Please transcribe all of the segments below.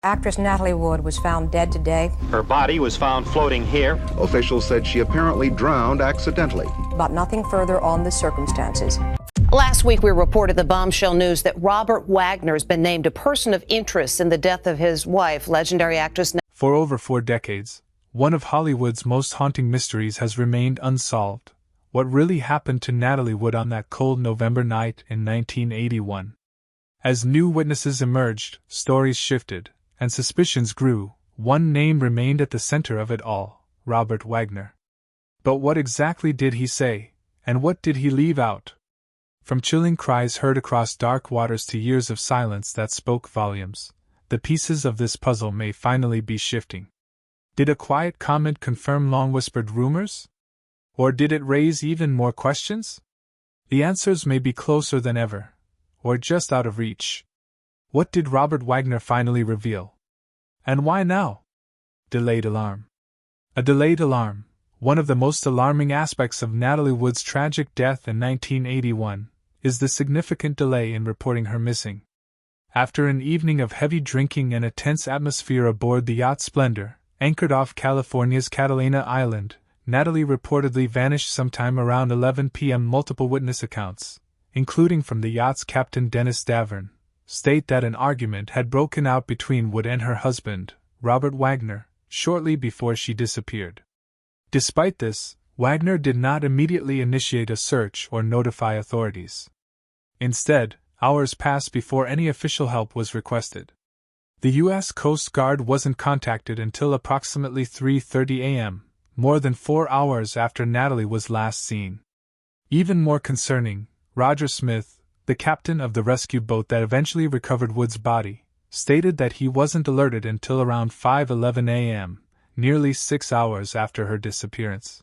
Actress Natalie Wood was found dead today. Her body was found floating here. Officials said she apparently drowned accidentally. But nothing further on the circumstances. Last week, we reported the bombshell news that Robert Wagner has been named a person of interest in the death of his wife, legendary actress. For over 4 decades, one of Hollywood's most haunting mysteries has remained unsolved. What really happened to Natalie Wood on that cold November night in 1981? As new witnesses emerged, stories shifted, and suspicions grew. One name remained at the center of it all: Robert Wagner. But what exactly did he say, and what did he leave out? From chilling cries heard across dark waters to years of silence that spoke volumes, the pieces of this puzzle may finally be shifting. Did a quiet comment confirm long-whispered rumors? Or did it raise even more questions? The answers may be closer than ever, or just out of reach. What did Robert Wagner finally reveal? And why now? Delayed alarm. A delayed alarm, one of the most alarming aspects of Natalie Wood's tragic death in 1981, is the significant delay in reporting her missing. After an evening of heavy drinking and a tense atmosphere aboard the yacht Splendor, anchored off California's Catalina Island, Natalie reportedly vanished sometime around 11 p.m. Multiple witness accounts, including from the yacht's captain Dennis Davern, state that an argument had broken out between Wood and her husband, Robert Wagner, shortly before she disappeared. Despite this, Wagner did not immediately initiate a search or notify authorities. Instead, hours passed before any official help was requested. The U.S. Coast Guard wasn't contacted until approximately 3:30 a.m., more than 4 hours after Natalie was last seen. Even more concerning, Roger Smith, the captain of the rescue boat that eventually recovered Wood's body, stated that he wasn't alerted until around 5:11 a.m., nearly 6 hours after her disappearance.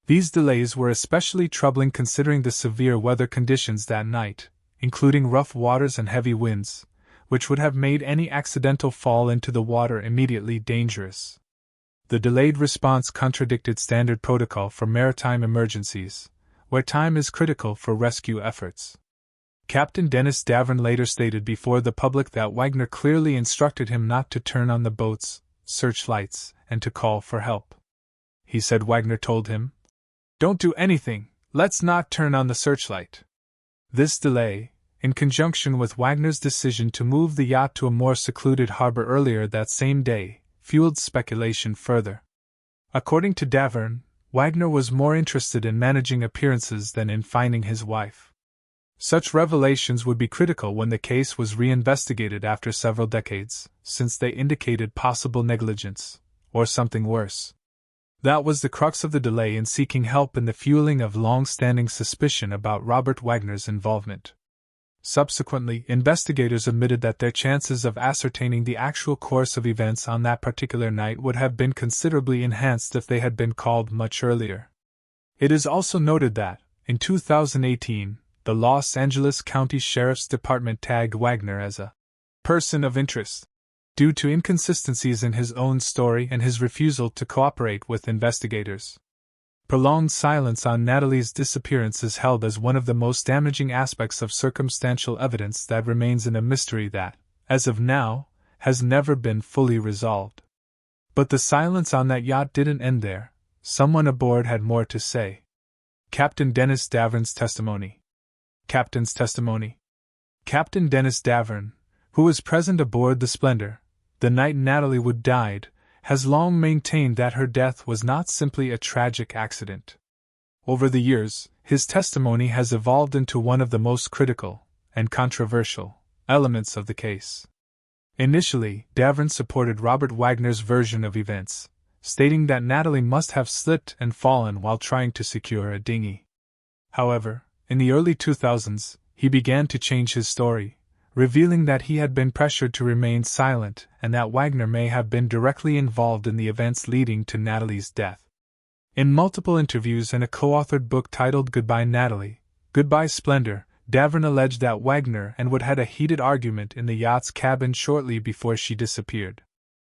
These delays were especially troubling considering the severe weather conditions that night, including rough waters and heavy winds, which would have made any accidental fall into the water immediately dangerous. The delayed response contradicted standard protocol for maritime emergencies, where time is critical for rescue efforts. Captain Dennis Davern later stated before the public that Wagner clearly instructed him not to turn on the boat's searchlights and to call for help. He said Wagner told him, "Don't do anything, let's not turn on the searchlight." This delay, in conjunction with Wagner's decision to move the yacht to a more secluded harbor earlier that same day, fueled speculation further. According to Davern, Wagner was more interested in managing appearances than in finding his wife. Such revelations would be critical when the case was reinvestigated after several decades, since they indicated possible negligence, or something worse. That was the crux of the delay in seeking help and the fueling of long-standing suspicion about Robert Wagner's involvement. Subsequently, investigators admitted that their chances of ascertaining the actual course of events on that particular night would have been considerably enhanced if they had been called much earlier. It is also noted that, in 2018, the Los Angeles County Sheriff's Department tagged Wagner as a person of interest, due to inconsistencies in his own story and his refusal to cooperate with investigators. Prolonged silence on Natalie's disappearance is held as one of the most damaging aspects of circumstantial evidence that remains in a mystery that, as of now, has never been fully resolved. But the silence on that yacht didn't end there. Someone aboard had more to say. Captain Dennis Davern's testimony. Captain's testimony. Captain Dennis Davern, who was present aboard the Splendor the night Natalie Wood died, has long maintained that her death was not simply a tragic accident. Over the years, his testimony has evolved into one of the most critical and controversial elements of the case. Initially, Davern supported Robert Wagner's version of events, stating that Natalie must have slipped and fallen while trying to secure a dinghy. However, in the early 2000s, he began to change his story, revealing that he had been pressured to remain silent and that Wagner may have been directly involved in the events leading to Natalie's death. In multiple interviews and a co-authored book titled Goodbye Natalie, Goodbye Splendor, Davern alleged that Wagner and Wood had a heated argument in the yacht's cabin shortly before she disappeared.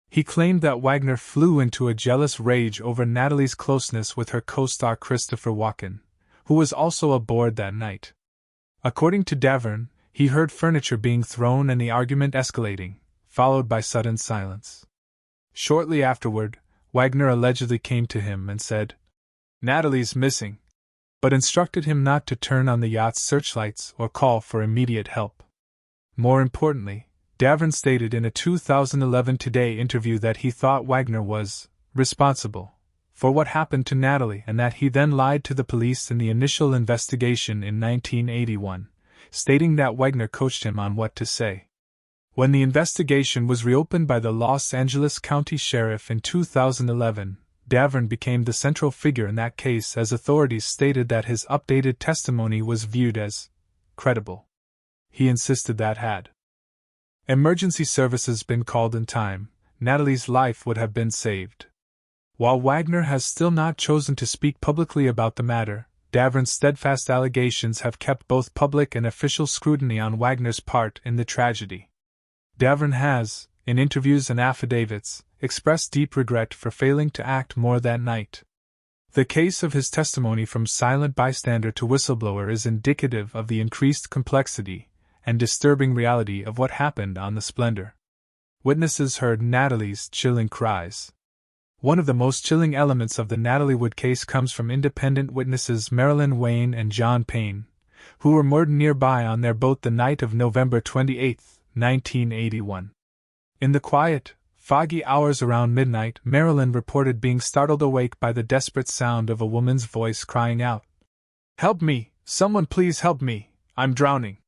He claimed that Wagner flew into a jealous rage over Natalie's closeness with her co-star Christopher Walken, who was also aboard that night. According to Davern, he heard furniture being thrown and the argument escalating, followed by sudden silence. Shortly afterward, Wagner allegedly came to him and said, "Natalie's missing," but instructed him not to turn on the yacht's searchlights or call for immediate help. More importantly, Davern stated in a 2011 Today interview that he thought Wagner was responsible for what happened to Natalie and that he then lied to the police in the initial investigation in 1981, stating that Wagner coached him on what to say. When the investigation was reopened by the Los Angeles County Sheriff in 2011, Davern became the central figure in that case as authorities stated that his updated testimony was viewed as credible. He insisted that had emergency services been called in time, Natalie's life would have been saved. While Wagner has still not chosen to speak publicly about the matter, Davern's steadfast allegations have kept both public and official scrutiny on Wagner's part in the tragedy. Davern has, in interviews and affidavits, expressed deep regret for failing to act more that night. The case of his testimony from silent bystander to whistleblower is indicative of the increased complexity and disturbing reality of what happened on the Splendor. Witnesses heard Natalie's chilling cries. One of the most chilling elements of the Natalie Wood case comes from independent witnesses Marilyn Wayne and John Payne, who were moored nearby on their boat the night of November 28, 1981. In the quiet, foggy hours around midnight, Marilyn reported being startled awake by the desperate sound of a woman's voice crying out, "Help me! Someone please help me! I'm drowning!"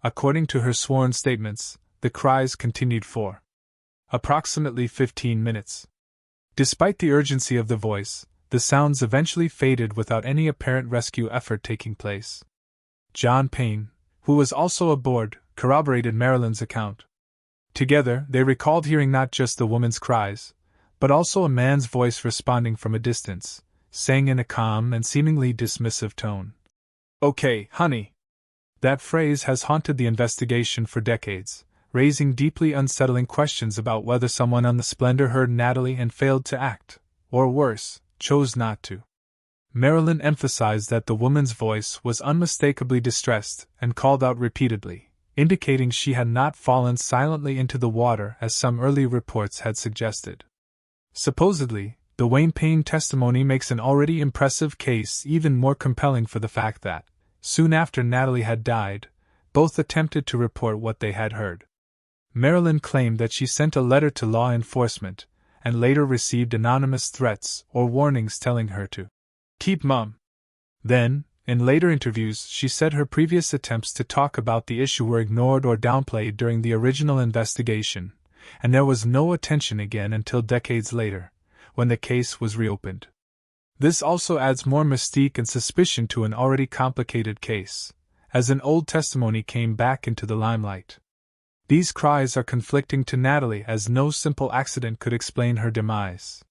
According to her sworn statements, the cries continued for approximately 15 minutes. Despite the urgency of the voice, the sounds eventually faded without any apparent rescue effort taking place. John Payne, who was also aboard, corroborated Marilyn's account. Together, they recalled hearing not just the woman's cries, but also a man's voice responding from a distance, saying in a calm and seemingly dismissive tone, "Okay, honey." That phrase has haunted the investigation for decades, raising deeply unsettling questions about whether someone on the Splendor heard Natalie and failed to act, or worse, chose not to. Marilyn emphasized that the woman's voice was unmistakably distressed and called out repeatedly, indicating she had not fallen silently into the water as some early reports had suggested. Supposedly, the Wayne Payne testimony makes an already impressive case even more compelling for the fact that, soon after Natalie had died, both attempted to report what they had heard. Marilyn claimed that she sent a letter to law enforcement, and later received anonymous threats or warnings telling her to keep mum. Then, in later interviews, she said her previous attempts to talk about the issue were ignored or downplayed during the original investigation, and there was no attention again until decades later, when the case was reopened. This also adds more mystique and suspicion to an already complicated case, as an old testimony came back into the limelight. These cries are conflicting to Natalie as no simple accident could explain her demise.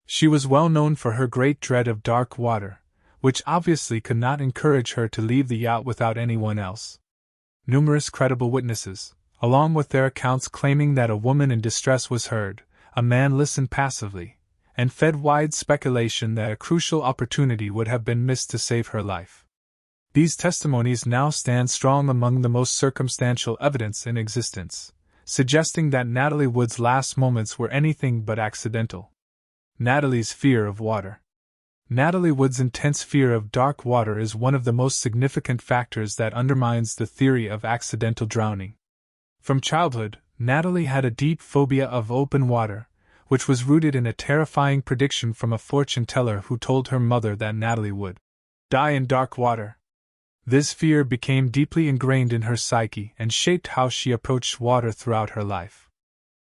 She was well known for her great dread of dark water, which obviously could not encourage her to leave the yacht without anyone else. Numerous credible witnesses, along with their accounts claiming that a woman in distress was heard, a man listened passively, and fed wide speculation that a crucial opportunity would have been missed to save her life. These testimonies now stand strong among the most circumstantial evidence in existence, suggesting that Natalie Wood's last moments were anything but accidental. Natalie's fear of water. Natalie Wood's intense fear of dark water is one of the most significant factors that undermines the theory of accidental drowning. From childhood, Natalie had a deep phobia of open water, which was rooted in a terrifying prediction from a fortune teller who told her mother that Natalie would die in dark water. This fear became deeply ingrained in her psyche and shaped how she approached water throughout her life.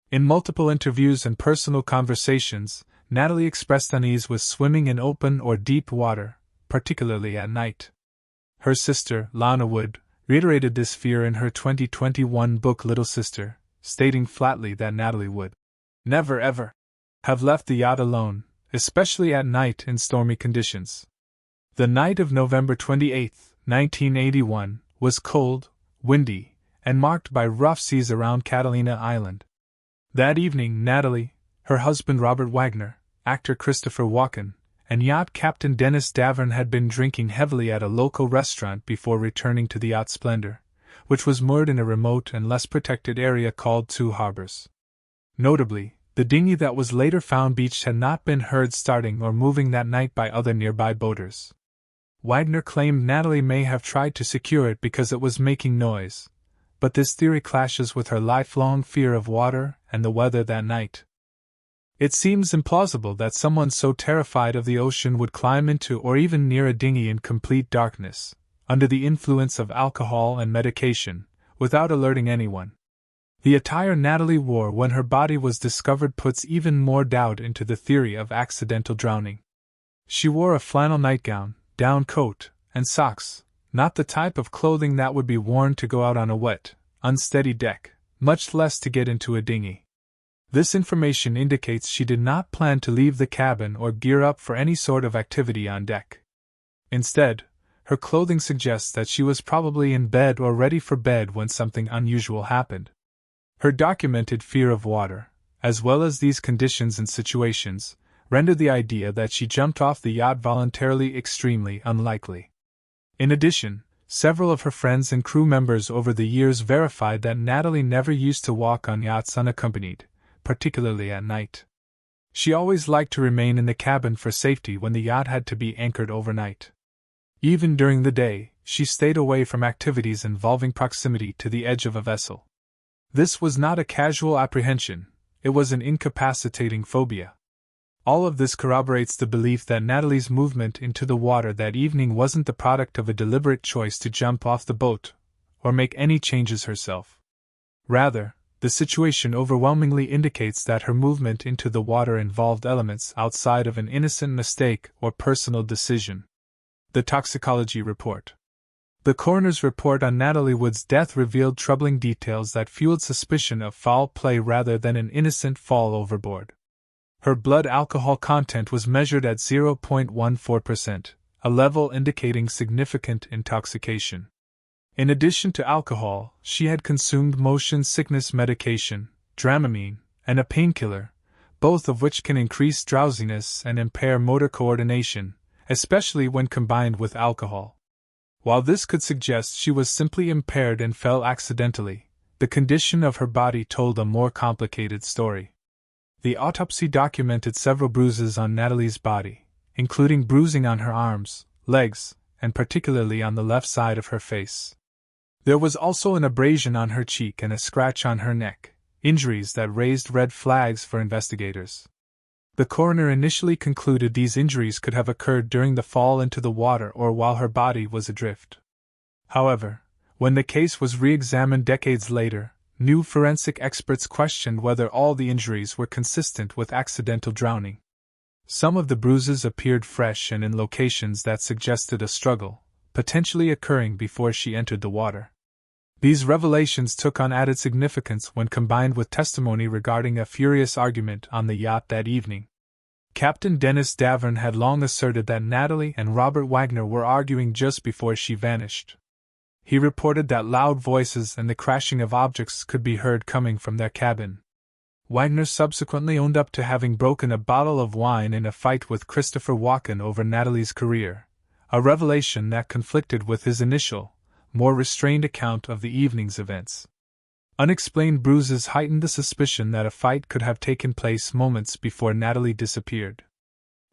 In multiple interviews and personal conversations, Natalie expressed unease with swimming in open or deep water, particularly at night. Her sister, Lana Wood, reiterated this fear in her 2021 book Little Sister, stating flatly that Natalie would never ever have left the yacht alone, especially at night in stormy conditions. The night of November 28, 1981, was cold, windy, and marked by rough seas around Catalina Island. That evening, Natalie, her husband Robert Wagner, actor Christopher Walken, and yacht captain Dennis Davern had been drinking heavily at a local restaurant before returning to the yacht Splendor, which was moored in a remote and less protected area called Two Harbors. Notably, the dinghy that was later found beached had not been heard starting or moving that night by other nearby boaters. Wagner claimed Natalie may have tried to secure it because it was making noise, but this theory clashes with her lifelong fear of water and the weather that night. It seems implausible that someone so terrified of the ocean would climb into or even near a dinghy in complete darkness, under the influence of alcohol and medication, without alerting anyone. The attire Natalie wore when her body was discovered puts even more doubt into the theory of accidental drowning. She wore a flannel nightgown, down coat, and socks, not the type of clothing that would be worn to go out on a wet, unsteady deck, much less to get into a dinghy. This information indicates she did not plan to leave the cabin or gear up for any sort of activity on deck. Instead, her clothing suggests that she was probably in bed or ready for bed when something unusual happened. Her documented fear of water, as well as these conditions and situations, render the idea that she jumped off the yacht voluntarily extremely unlikely. In addition, several of her friends and crew members over the years verified that Natalie never used to walk on yachts unaccompanied, particularly at night. She always liked to remain in the cabin for safety when the yacht had to be anchored overnight. Even during the day, she stayed away from activities involving proximity to the edge of a vessel. This was not a casual apprehension, it was an incapacitating phobia. All of this corroborates the belief that Natalie's movement into the water that evening wasn't the product of a deliberate choice to jump off the boat, or make any changes herself. Rather, the situation overwhelmingly indicates that her movement into the water involved elements outside of an innocent mistake or personal decision. The toxicology report. The coroner's report on Natalie Wood's death revealed troubling details that fueled suspicion of foul play rather than an innocent fall overboard. Her blood alcohol content was measured at 0.14%, a level indicating significant intoxication. In addition to alcohol, she had consumed motion sickness medication, Dramamine, and a painkiller, both of which can increase drowsiness and impair motor coordination, especially when combined with alcohol. While this could suggest she was simply impaired and fell accidentally, the condition of her body told a more complicated story. The autopsy documented several bruises on Natalie's body, including bruising on her arms, legs, and particularly on the left side of her face. There was also an abrasion on her cheek and a scratch on her neck, injuries that raised red flags for investigators. The coroner initially concluded these injuries could have occurred during the fall into the water or while her body was adrift. However, when the case was re-examined decades later, new forensic experts questioned whether all the injuries were consistent with accidental drowning. Some of the bruises appeared fresh and in locations that suggested a struggle, potentially occurring before she entered the water. These revelations took on added significance when combined with testimony regarding a furious argument on the yacht that evening. Captain Dennis Davern had long asserted that Natalie and Robert Wagner were arguing just before she vanished. He reported that loud voices and the crashing of objects could be heard coming from their cabin. Wagner subsequently owned up to having broken a bottle of wine in a fight with Christopher Walken over Natalie's career, a revelation that conflicted with his initial, more restrained account of the evening's events. Unexplained bruises heightened the suspicion that a fight could have taken place moments before Natalie disappeared.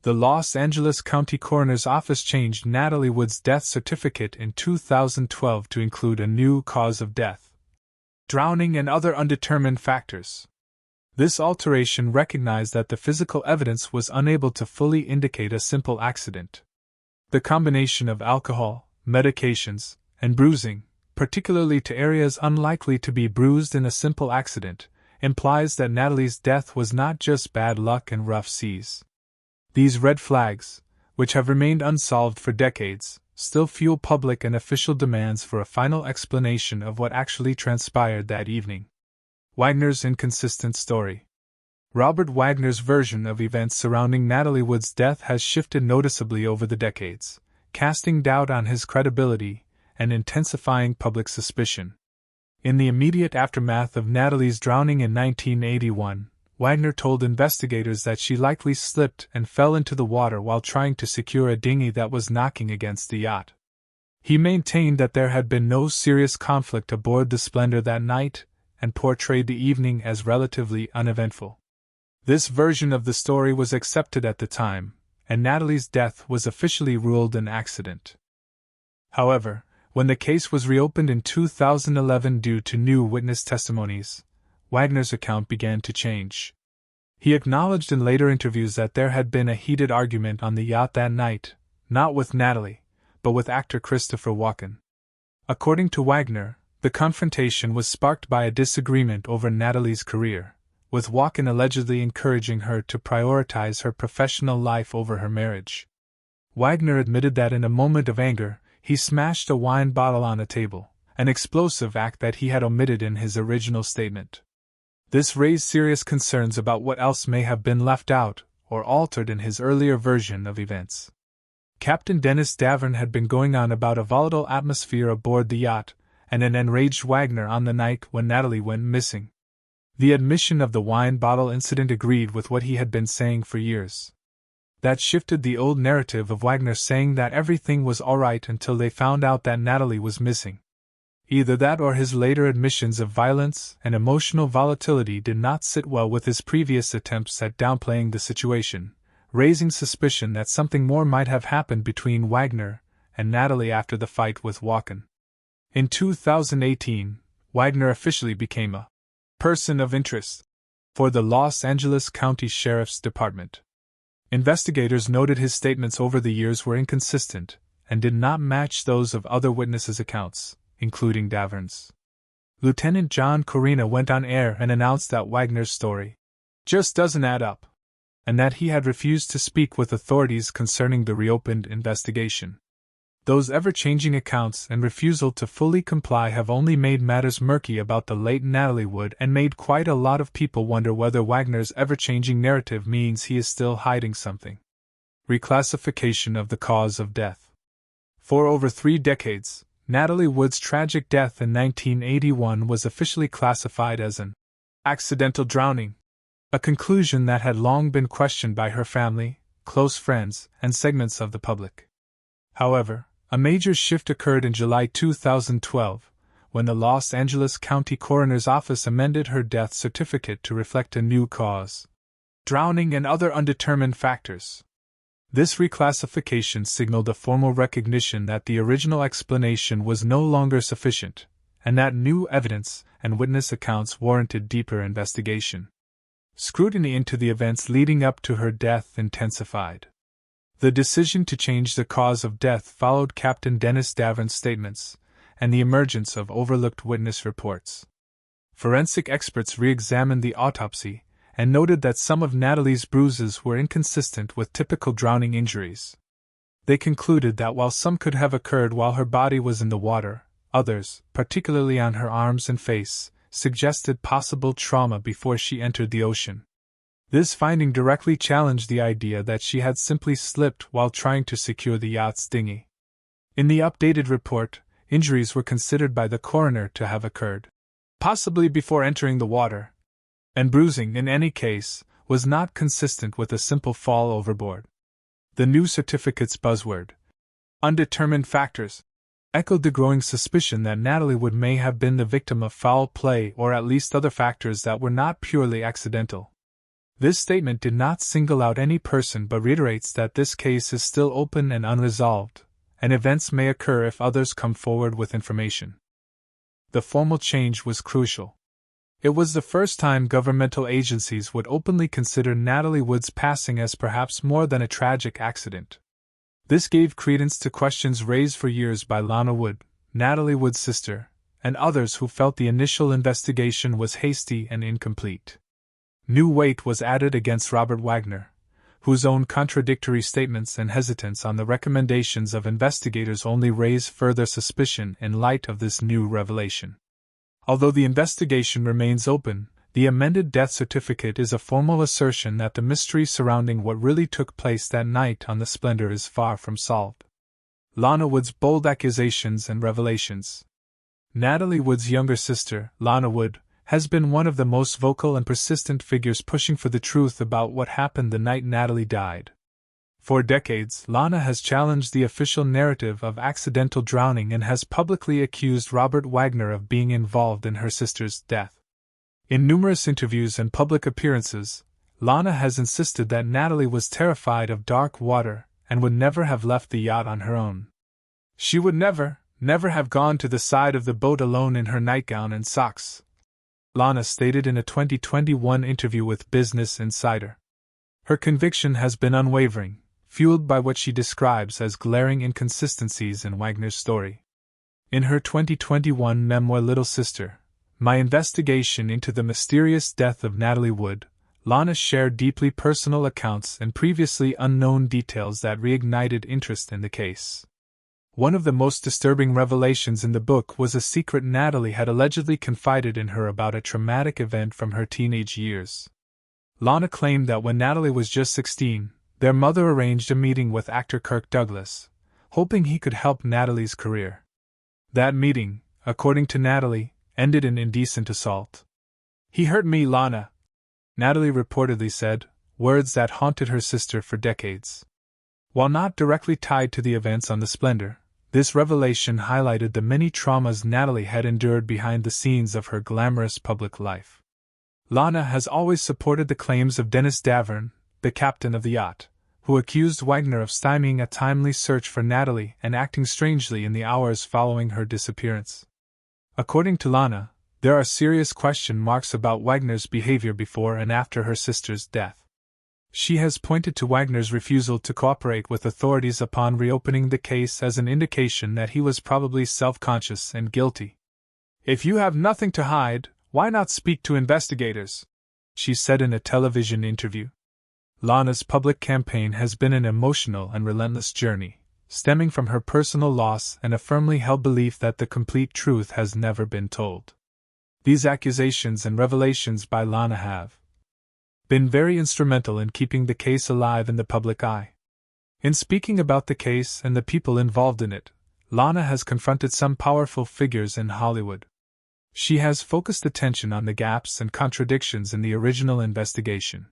The Los Angeles County Coroner's Office changed Natalie Wood's death certificate in 2012 to include a new cause of death: drowning and other undetermined factors. This alteration recognized that the physical evidence was unable to fully indicate a simple accident. The combination of alcohol, medications, and bruising, particularly to areas unlikely to be bruised in a simple accident, implies that Natalie's death was not just bad luck and rough seas. These red flags, which have remained unsolved for decades, still fuel public and official demands for a final explanation of what actually transpired that evening. Wagner's inconsistent story. Robert Wagner's version of events surrounding Natalie Wood's death has shifted noticeably over the decades, casting doubt on his credibility and intensifying public suspicion. In the immediate aftermath of Natalie's drowning in 1981, Wagner told investigators that she likely slipped and fell into the water while trying to secure a dinghy that was knocking against the yacht. He maintained that there had been no serious conflict aboard the Splendor that night, and portrayed the evening as relatively uneventful. This version of the story was accepted at the time, and Natalie's death was officially ruled an accident. However, when the case was reopened in 2011 due to new witness testimonies, Wagner's account began to change. He acknowledged in later interviews that there had been a heated argument on the yacht that night, not with Natalie, but with actor Christopher Walken. According to Wagner, the confrontation was sparked by a disagreement over Natalie's career, with Walken allegedly encouraging her to prioritize her professional life over her marriage. Wagner admitted that in a moment of anger, he smashed a wine bottle on a table, an explosive act that he had omitted in his original statement. This raised serious concerns about what else may have been left out or altered in his earlier version of events. Captain Dennis Davern had been going on about a volatile atmosphere aboard the yacht, and an enraged Wagner on the night when Natalie went missing. The admission of the wine bottle incident agreed with what he had been saying for years. That shifted the old narrative of Wagner saying that everything was alright until they found out that Natalie was missing. Either that or his later admissions of violence and emotional volatility did not sit well with his previous attempts at downplaying the situation, raising suspicion that something more might have happened between Wagner and Natalie after the fight with Walken. In 2018, Wagner officially became a person of interest for the Los Angeles County Sheriff's Department. Investigators noted his statements over the years were inconsistent and did not match those of other witnesses' accounts, including Davern's. Lieutenant John Corina went on air and announced that Wagner's story just doesn't add up, and that he had refused to speak with authorities concerning the reopened investigation. Those ever-changing accounts and refusal to fully comply have only made matters murky about the late Natalie Wood and made quite a lot of people wonder whether Wagner's ever-changing narrative means he is still hiding something. Reclassification of the cause of death. For over 3 decades, Natalie Wood's tragic death in 1981 was officially classified as an accidental drowning, a conclusion that had long been questioned by her family, close friends, and segments of the public. However, a major shift occurred in July 2012, when the Los Angeles County Coroner's Office amended her death certificate to reflect a new cause: drowning and other undetermined factors. This reclassification signaled a formal recognition that the original explanation was no longer sufficient, and that new evidence and witness accounts warranted deeper investigation. Scrutiny into the events leading up to her death intensified. The decision to change the cause of death followed Captain Dennis Davern's statements and the emergence of overlooked witness reports. Forensic experts re-examined the autopsy and noted that some of Natalie's bruises were inconsistent with typical drowning injuries. They concluded that while some could have occurred while her body was in the water, others, particularly on her arms and face, suggested possible trauma before she entered the ocean. This finding directly challenged the idea that she had simply slipped while trying to secure the yacht's dinghy. In the updated report, injuries were considered by the coroner to have occurred, possibly before entering the water, and bruising, in any case, was not consistent with a simple fall overboard. The new certificate's buzzword, undetermined factors, echoed the growing suspicion that Natalie Wood may have been the victim of foul play or at least other factors that were not purely accidental. This statement did not single out any person but reiterates that this case is still open and unresolved, and events may occur if others come forward with information. The formal change was crucial. It was the first time governmental agencies would openly consider Natalie Wood's passing as perhaps more than a tragic accident. This gave credence to questions raised for years by Lana Wood, Natalie Wood's sister, and others who felt the initial investigation was hasty and incomplete. New weight was added against Robert Wagner, whose own contradictory statements and hesitance on the recommendations of investigators only raise further suspicion in light of this new revelation. Although the investigation remains open, the amended death certificate is a formal assertion that the mystery surrounding what really took place that night on the Splendor is far from solved. Lana Wood's bold accusations and revelations. Natalie Wood's younger sister, Lana Wood, has been one of the most vocal and persistent figures pushing for the truth about what happened the night Natalie died. For decades, Lana has challenged the official narrative of accidental drowning and has publicly accused Robert Wagner of being involved in her sister's death. In numerous interviews and public appearances, Lana has insisted that Natalie was terrified of dark water and would never have left the yacht on her own. She would never have gone to the side of the boat alone in her nightgown and socks, Lana stated in a 2021 interview with Business Insider. Her conviction has been unwavering, fueled by what she describes as glaring inconsistencies in Wagner's story. In her 2021 memoir Little Sister, My Investigation into the Mysterious Death of Natalie Wood, Lana shared deeply personal accounts and previously unknown details that reignited interest in the case. One of the most disturbing revelations in the book was a secret Natalie had allegedly confided in her about a traumatic event from her teenage years. Lana claimed that when Natalie was just 16, their mother arranged a meeting with actor Kirk Douglas, hoping he could help Natalie's career. That meeting, according to Natalie, ended in indecent assault. "He hurt me, Lana," Natalie reportedly said, words that haunted her sister for decades. While not directly tied to the events on the Splendor, this revelation highlighted the many traumas Natalie had endured behind the scenes of her glamorous public life. Lana has always supported the claims of Dennis Davern, the captain of the yacht, who accused Wagner of stymieing a timely search for Natalie and acting strangely in the hours following her disappearance. According to Lana, there are serious question marks about Wagner's behavior before and after her sister's death. She has pointed to Wagner's refusal to cooperate with authorities upon reopening the case as an indication that he was probably self-conscious and guilty. "If you have nothing to hide, why not speak to investigators?" she said in a television interview. Lana's public campaign has been an emotional and relentless journey, stemming from her personal loss and a firmly held belief that the complete truth has never been told. These accusations and revelations by Lana have been very instrumental in keeping the case alive in the public eye. In speaking about the case and the people involved in it, Lana has confronted some powerful figures in Hollywood. She has focused attention on the gaps and contradictions in the original investigation.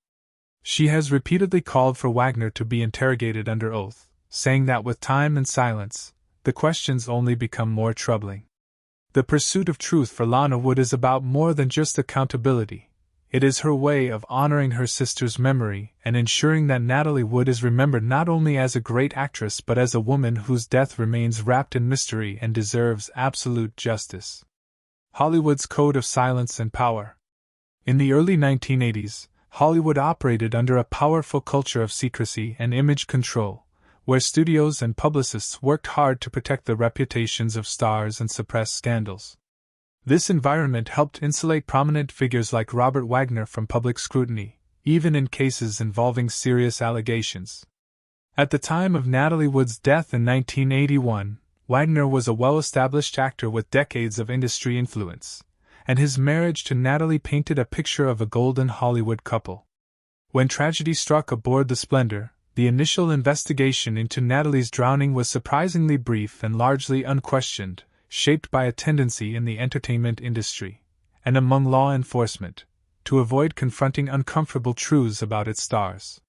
She has repeatedly called for Wagner to be interrogated under oath, saying that with time and silence, the questions only become more troubling. The pursuit of truth for Lana Wood is about more than just accountability. It is her way of honoring her sister's memory and ensuring that Natalie Wood is remembered not only as a great actress but as a woman whose death remains wrapped in mystery and deserves absolute justice. Hollywood's Code of Silence and Power. In the early 1980s, Hollywood operated under a powerful culture of secrecy and image control, where studios and publicists worked hard to protect the reputations of stars and suppress scandals. This environment helped insulate prominent figures like Robert Wagner from public scrutiny, even in cases involving serious allegations. At the time of Natalie Wood's death in 1981, Wagner was a well-established actor with decades of industry influence, and his marriage to Natalie painted a picture of a golden Hollywood couple. When tragedy struck aboard the Splendor, the initial investigation into Natalie's drowning was surprisingly brief and largely unquestioned, shaped by a tendency in the entertainment industry, and among law enforcement, to avoid confronting uncomfortable truths about its stars.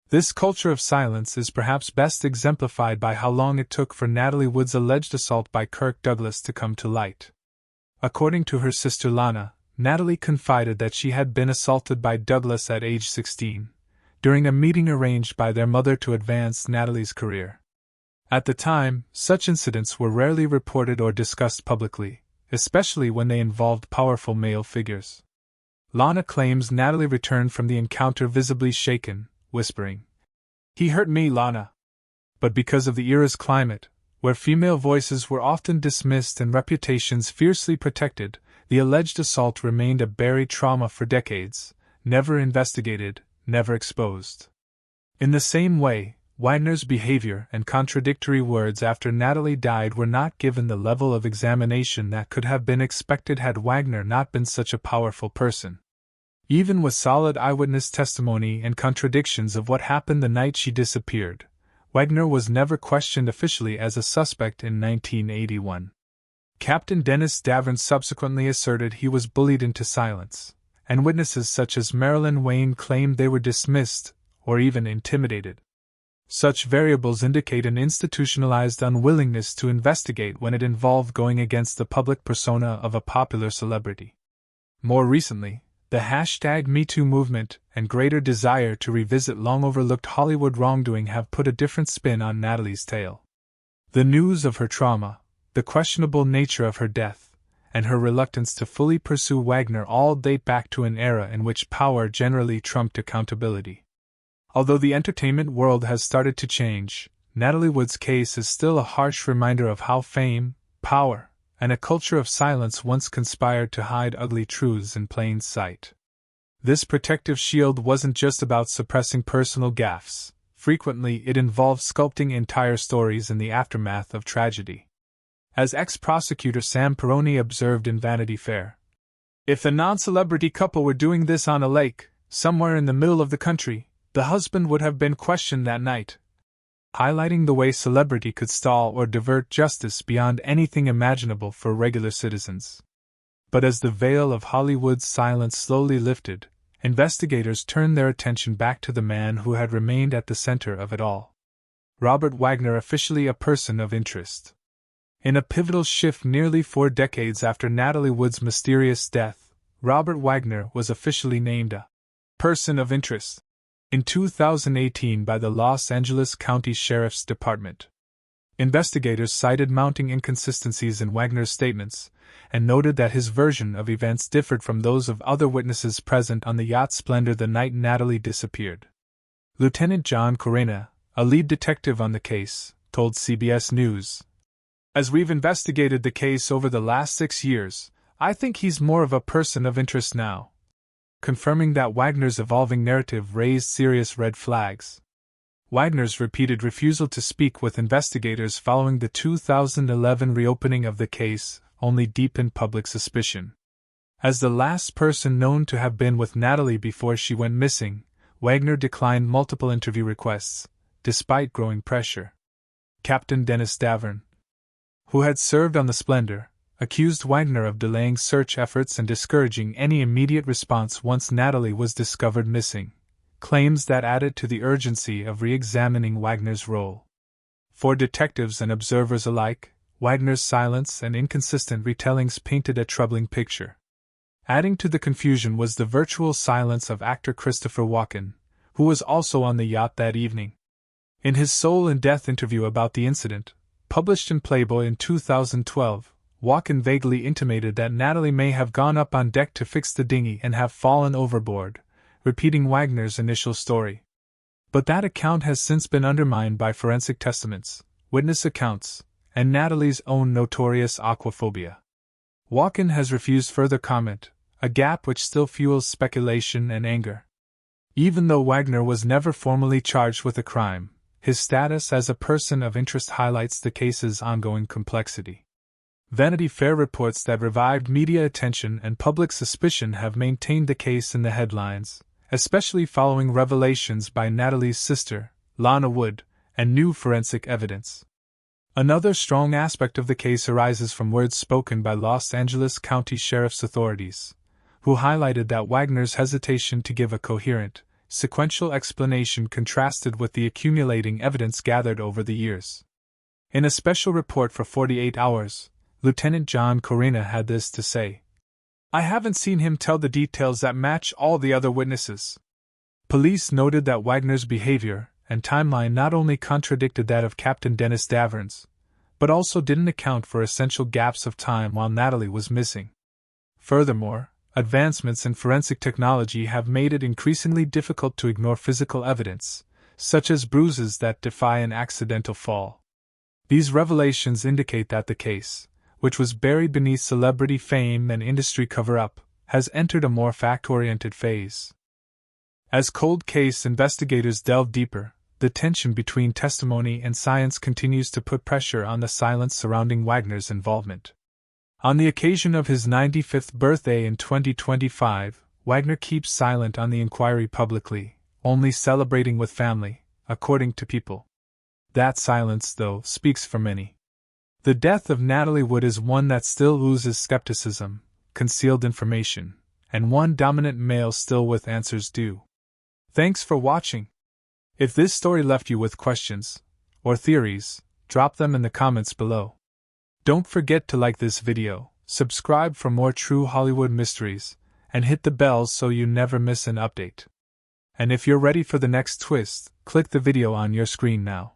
This culture of silence is perhaps best exemplified by how long it took for Natalie Wood's alleged assault by Kirk Douglas to come to light. According to her sister Lana, Natalie confided that she had been assaulted by Douglas at age 16, during a meeting arranged by their mother to advance Natalie's career. At the time, such incidents were rarely reported or discussed publicly, especially when they involved powerful male figures. Lana claims Natalie returned from the encounter visibly shaken, whispering, "He hurt me, Lana." But because of the era's climate, where female voices were often dismissed and reputations fiercely protected, the alleged assault remained a buried trauma for decades, never investigated, never exposed. In the same way, Wagner's behavior and contradictory words after Natalie died were not given the level of examination that could have been expected had Wagner not been such a powerful person. Even with solid eyewitness testimony and contradictions of what happened the night she disappeared, Wagner was never questioned officially as a suspect in 1981. Captain Dennis Davern subsequently asserted he was bullied into silence, and witnesses such as Marilyn Wayne claimed they were dismissed or even intimidated. Such variables indicate an institutionalized unwillingness to investigate when it involved going against the public persona of a popular celebrity. More recently, the #MeToo movement and greater desire to revisit long overlooked Hollywood wrongdoing have put a different spin on Natalie's tale. The news of her trauma, the questionable nature of her death, and her reluctance to fully pursue Wagner all date back to an era in which power generally trumped accountability. Although the entertainment world has started to change, Natalie Wood's case is still a harsh reminder of how fame, power, and a culture of silence once conspired to hide ugly truths in plain sight. This protective shield wasn't just about suppressing personal gaffes. Frequently, it involved sculpting entire stories in the aftermath of tragedy. As ex-prosecutor Sam Peroni observed in Vanity Fair, "If the non-celebrity couple were doing this on a lake, somewhere in the middle of the country, the husband would have been questioned that night," highlighting the way celebrity could stall or divert justice beyond anything imaginable for regular citizens. But as the veil of Hollywood's silence slowly lifted, investigators turned their attention back to the man who had remained at the center of it all. Robert Wagner, officially a person of interest. In a pivotal shift nearly 4 decades after Natalie Wood's mysterious death, Robert Wagner was officially named a person of interest in 2018 by the Los Angeles County Sheriff's Department. Investigators cited mounting inconsistencies in Wagner's statements and noted that his version of events differed from those of other witnesses present on the yacht Splendor the night Natalie disappeared. Lieutenant John Corena, a lead detective on the case, told CBS News, "As we've investigated the case over the last 6 years, I think he's more of a person of interest now," confirming that Wagner's evolving narrative raised serious red flags. Wagner's repeated refusal to speak with investigators following the 2011 reopening of the case only deepened public suspicion. As the last person known to have been with Natalie before she went missing, Wagner declined multiple interview requests, despite growing pressure. Captain Dennis Davern, who had served on the Splendor, accused Wagner of delaying search efforts and discouraging any immediate response once Natalie was discovered missing, claims that added to the urgency of re-examining Wagner's role. For detectives and observers alike, Wagner's silence and inconsistent retellings painted a troubling picture. Adding to the confusion was the virtual silence of actor Christopher Walken, who was also on the yacht that evening. In his Soul and Death interview about the incident, published in Playboy in 2012, Walken vaguely intimated that Natalie may have gone up on deck to fix the dinghy and have fallen overboard, repeating Wagner's initial story. But that account has since been undermined by forensic testaments, witness accounts, and Natalie's own notorious aquaphobia. Walken has refused further comment, a gap which still fuels speculation and anger. Even though Wagner was never formally charged with a crime, his status as a person of interest highlights the case's ongoing complexity. Vanity Fair reports that revived media attention and public suspicion have maintained the case in the headlines, especially following revelations by Natalie's sister, Lana Wood, and new forensic evidence. Another strong aspect of the case arises from words spoken by Los Angeles County Sheriff's authorities, who highlighted that Wagner's hesitation to give a coherent, sequential explanation contrasted with the accumulating evidence gathered over the years. In a special report for 48 Hours, Lieutenant John Corena had this to say, "I haven't seen him tell the details that match all the other witnesses." Police noted that Wagner's behavior and timeline not only contradicted that of Captain Dennis Davern's, but also didn't account for essential gaps of time while Natalie was missing. Furthermore, advancements in forensic technology have made it increasingly difficult to ignore physical evidence, such as bruises that defy an accidental fall. These revelations indicate that the case, which was buried beneath celebrity fame and industry cover-up, has entered a more fact-oriented phase. As cold case investigators delve deeper, the tension between testimony and science continues to put pressure on the silence surrounding Wagner's involvement. On the occasion of his 95th birthday in 2025, Wagner keeps silent on the inquiry publicly, only celebrating with family, according to People. That silence, though, speaks for many. The death of Natalie Wood is one that still oozes skepticism, concealed information, and one dominant male still with answers due. Thanks for watching. If this story left you with questions or theories, drop them in the comments below. Don't forget to like this video, subscribe for more true Hollywood mysteries, and hit the bell so you never miss an update. And if you're ready for the next twist, click the video on your screen now.